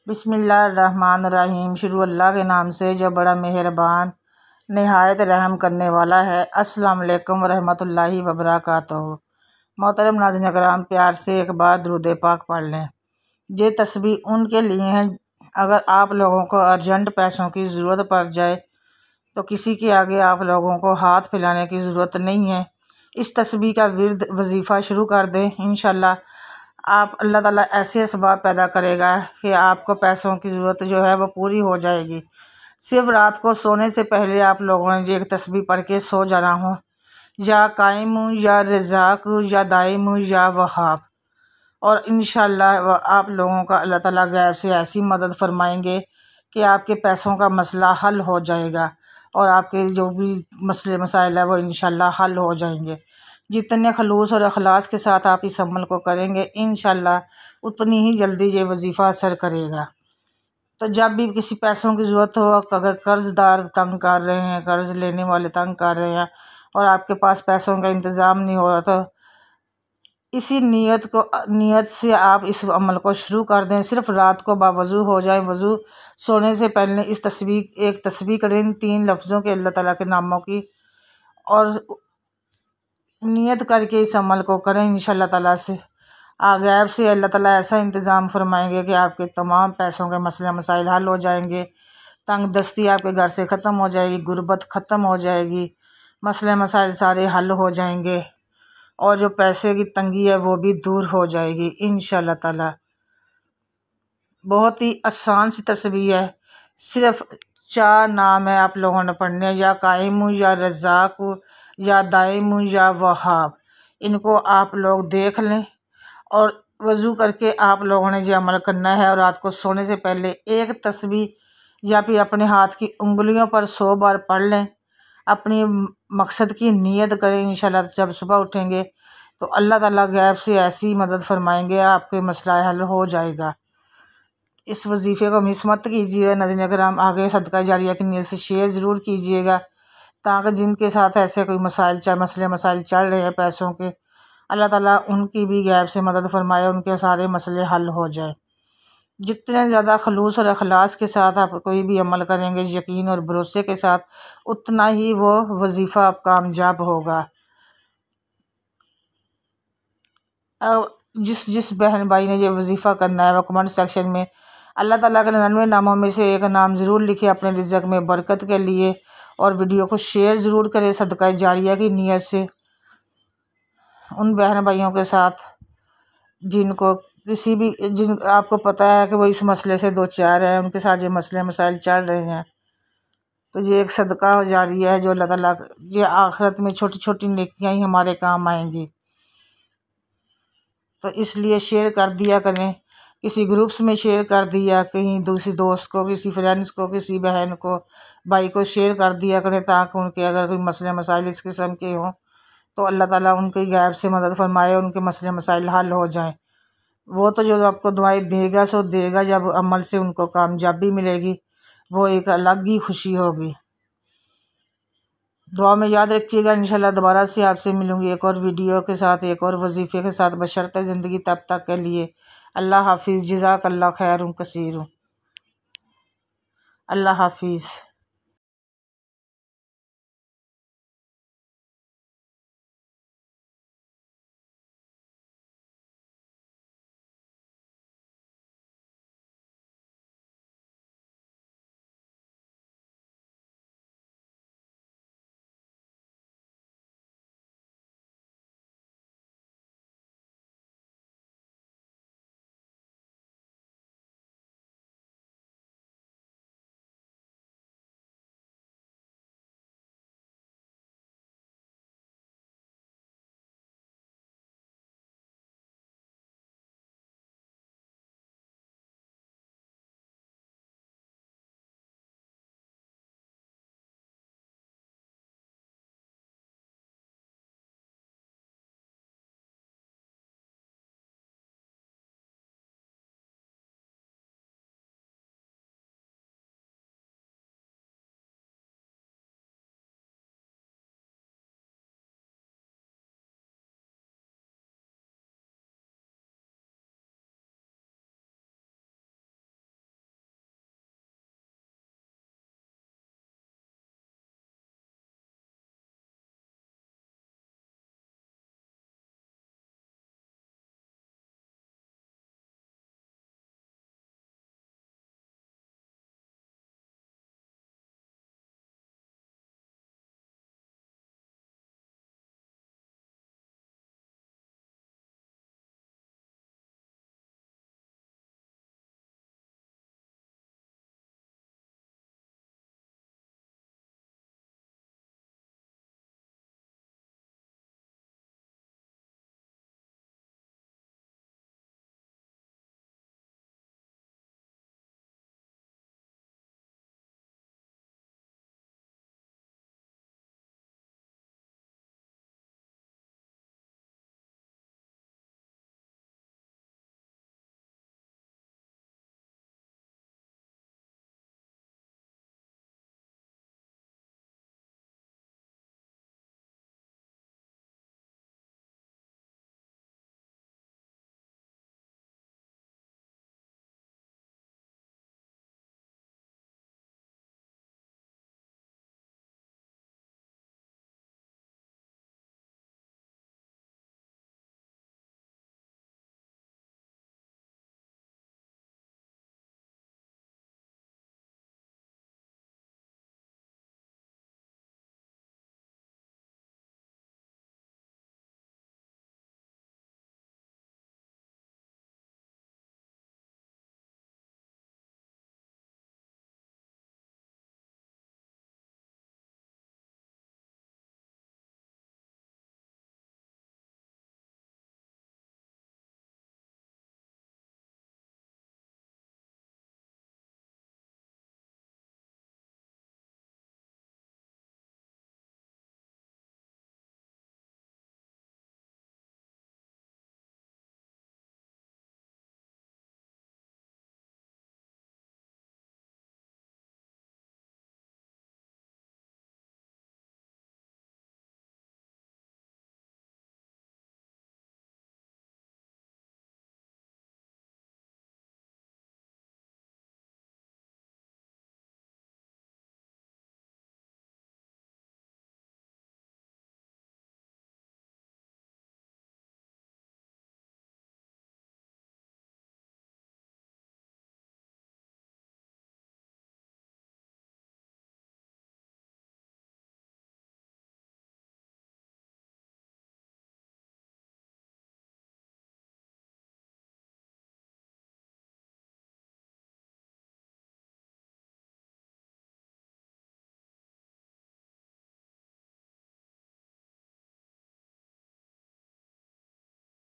بسم اللہ الرحمن الرحیم۔ شروع اللہ کے نام سے جو بڑا مہربان نہایت رحم کرنے والا ہے۔ السلام علیکم ورحمۃ اللہ وبرکاتہ۔ محترم ناظرین کرام، پیار سے ایک بار درود پاک پڑھ لیں۔ یہ تسبیح ان کے لیے ہیں اگر آپ لوگوں کو ارجنٹ پیسوں کی ضرورت پڑ جائے تو کسی کے آگے آپ لوگوں کو ہاتھ پھیلانے کی ضرورت نہیں ہے۔ اس تسبیح کا ورد وظیفہ شروع کر دیں، انشاءاللہ آپ اللہ تعالیٰ ایسے اسباب پیدا کرے گا کہ آپ کو پیسوں کی ضرورت جو ہے وہ پوری ہو جائے گی۔ صرف رات کو سونے سے پہلے آپ لوگوں نے یہ ایک تسبیح پڑھ کے سو جانا ہو، یا قائم یا رزاق یا دائم یا وہاب، اور انشاءاللہ آپ لوگوں کا اللہ تعالیٰ غیب سے ایسی مدد فرمائیں گے کہ آپ کے پیسوں کا مسئلہ حل ہو جائے گا، اور آپ کے جو بھی مسئلے مسائل ہیں وہ انشاءاللہ حل ہو جائیں گے۔ جتنے خلوص اور اخلاص کے ساتھ آپ اس عمل کو کریں گے انشاءاللہ اتنی ہی جلدی یہ وظیفہ اثر کرے گا۔ تو جب بھی کسی پیسوں کی ضرورت ہو، اگر قرض دار تنگ کر رہے ہیں، قرض لینے والے تنگ کر رہے ہیں اور آپ کے پاس پیسوں کا انتظام نہیں ہو رہا، تو اسی نیت سے آپ اس عمل کو شروع کر دیں۔ صرف رات کو باوضو ہو جائیں، وضو سونے سے پہلے اس ایک تسبیح کریں 3 لفظوں کے اللہ تعالیٰ کے ناموں کی، اور نیت کر کے اس عمل کو کریں۔ انشاءاللہ تعالیٰ سے غیب سے اللہ تعالیٰ ایسا انتظام فرمائیں گے کہ آپ کے تمام پیسوں کے مسئلے مسائل حل ہو جائیں گے، تنگ دستی آپ کے گھر سے ختم ہو جائے گی، غربت ختم ہو جائے گی، مسئلے مسائل سارے حل ہو جائیں گے، اور جو پیسے کی تنگی ہے وہ بھی دور ہو جائے گی انشاءاللہ تعالیٰ۔ بہت ہی آسان سی تسبیح ہے، صرف 4 نام ہے آپ لوگوں نے پڑھنے ہیں، یا قائم یا رزاق یا دائم یا وہاب۔ ان کو آپ لوگ دیکھ لیں اور وضو کر کے آپ لوگوں نے یہ عمل کرنا ہے، اور رات کو سونے سے پہلے ایک تسبیح یا پھر اپنے ہاتھ کی انگلیوں پر 100 بار پڑھ لیں، اپنی مقصد کی نیت کریں۔ انشاءاللہ جب صبح اٹھیں گے تو اللہ تعالیٰ غیب سے ایسی مدد فرمائیں گے، آپ کے مسئلہ حل ہو جائے گا۔ اس وظیفے کو مس مت کیجیے گا ناظرین کرام، آگے صدقہ جاریہ کی نیت سے شیئر ضرور کیجیے گا، تاکہ جن کے ساتھ ایسے کوئی مسئلے مسائل چل رہے ہیں پیسوں کے، اللہ تعالیٰ ان کی بھی غیب سے مدد فرمائے، ان کے سارے مسئلے حل ہو جائے۔ جتنے زیادہ خلوص اور اخلاص کے ساتھ آپ کوئی بھی عمل کریں گے، یقین اور بھروسے کے ساتھ، اتنا ہی وہ وظیفہ آپ کامیاب ہوگا۔ جس بہن بھائی نے یہ وظیفہ کرنا ہے وہ کمنٹ سیکشن میں اللہ تعالیٰ کے 99 ناموں میں سے ایک نام ضرور لکھے اپنے رزق میں برکت کے لیے، اور ویڈیو کو شیئر ضرور کرے صدقہ جاریہ کی نیت سے ان بہن بھائیوں کے ساتھ جن آپ کو پتہ ہے کہ وہ اس مسئلے سے دو چار ہیں، ان کے ساتھ یہ مسئلے مسائل چل رہے ہیں۔ تو یہ ایک صدقہ جاریہ ہے جو اللہ تعالیٰ، یہ آخرت میں چھوٹی چھوٹی نیکیاں ہی ہمارے کام آئیں گی، تو اس لیے شیئر کر دیا کریں، کسی گروپس میں شیئر کر دیا، کہیں دوسری دوست کو، کسی فرینڈس کو، کسی بہن کو، بھائی کو شیئر کر دیا کریں، تاکہ ان کے اگر کوئی مسئلے مسائل اس قسم کے ہوں تو اللہ تعالیٰ ان کی غیب سے مدد فرمائے، ان کے مسئلے مسائل حل ہو جائیں۔ وہ تو جو آپ کو دعائیں دے گا سو دے گا، جب عمل سے ان کو کامیابی ملے گی وہ ایک الگ ہی خوشی ہوگی۔ دعا میں یاد رکھیے گا، انشاءاللہ دوبارہ سے آپ سے ملوں گی ایک اور ویڈیو کے ساتھ، ایک اور وظیفے کے ساتھ، بشرطِ زندگی تب تک کے لیے اللہ حافظ۔ جزاک اللہ خیر کثیر۔ اللہ حافظ۔